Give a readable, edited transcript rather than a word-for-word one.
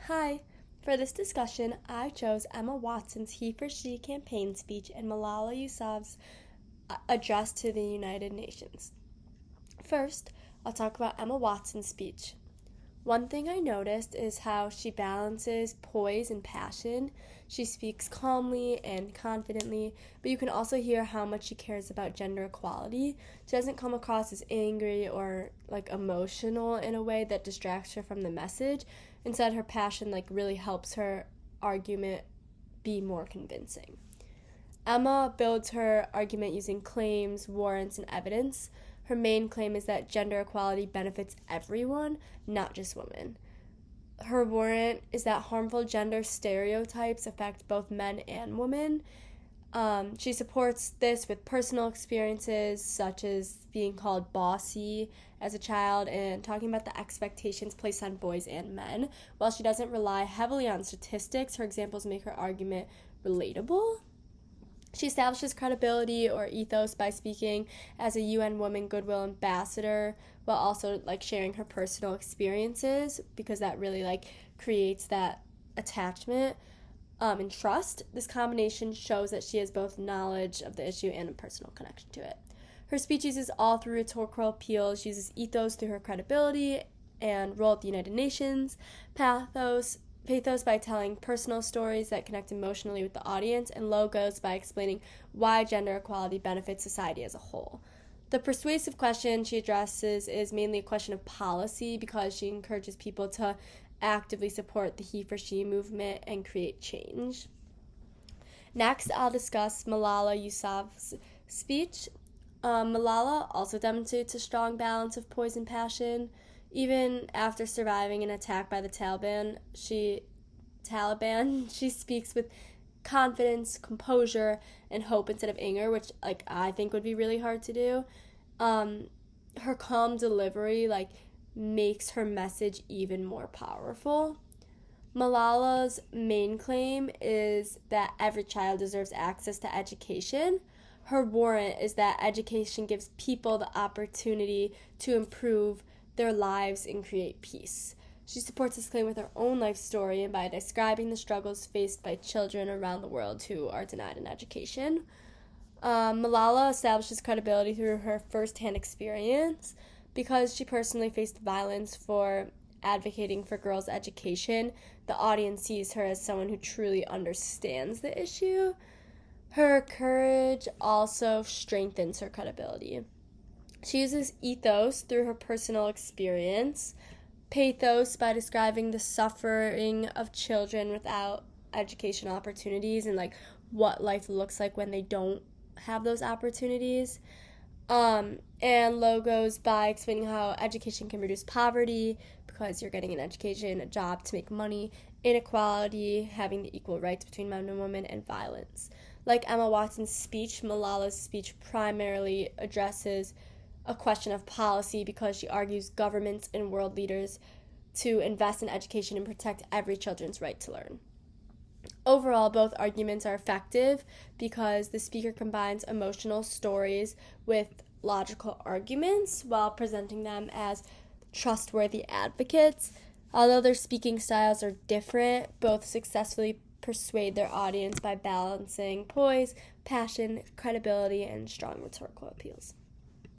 Hi. For this discussion, I chose Emma Watson's He for She campaign speech and Malala Yousafzai's address to the United Nations. First, I'll talk about Emma Watson's speech. One thing I noticed is how she balances poise and passion. She speaks calmly and confidently, but you can also hear how much she cares about gender equality. She doesn't come across as angry or emotional in a way that distracts her from the message. Instead, her passion really helps her argument be more convincing. Emma builds her argument using claims, warrants, and evidence. Her main claim is that gender equality benefits everyone, not just women. Her warrant is that harmful gender stereotypes affect both men and women. She supports this with personal experiences, such as being called bossy as a child and talking about the expectations placed on boys and men. While she doesn't rely heavily on statistics, her examples make her argument relatable. She establishes credibility or ethos by speaking as a UN Women Goodwill Ambassador while also sharing her personal experiences, because that really creates that attachment and trust. This combination shows that she has both knowledge of the issue and a personal connection to it. Her speech uses all three rhetorical appeals. She uses ethos through her credibility and role at the United Nations, pathos by telling personal stories that connect emotionally with the audience, and logos by explaining why gender equality benefits society as a whole. The persuasive question she addresses is mainly a question of policy, because she encourages people to actively support the He for She movement and create change. Next, I'll discuss Malala Yousafzai's speech. Malala also demonstrates a strong balance of poise and passion. Even after surviving an attack by the Taliban, she speaks with confidence, composure, and hope instead of anger, which I think would be really hard to do. Her calm delivery makes her message even more powerful. Malala's main claim is that every child deserves access to education. Her warrant is that education gives people the opportunity to improve their lives and create peace. She supports this claim with her own life story and by describing the struggles faced by children around the world who are denied an education. Malala establishes credibility through her first-hand experience. Because she personally faced violence for advocating for girls' education, the audience sees her as someone who truly understands the issue. Her courage also strengthens her credibility. She uses ethos through her personal experience, pathos by describing the suffering of children without education opportunities and what life looks like when they don't have those opportunities, and logos by explaining how education can reduce poverty because you're getting an education, a job to make money, inequality, having the equal rights between men and women, and violence. Like Emma Watson's speech, Malala's speech primarily addresses a question of policy because she argues governments and world leaders to invest in education and protect every children's right to learn. Overall, both arguments are effective because the speaker combines emotional stories with logical arguments while presenting them as trustworthy advocates. Although their speaking styles are different, both successfully persuade their audience by balancing poise, passion, credibility, and strong rhetorical appeals.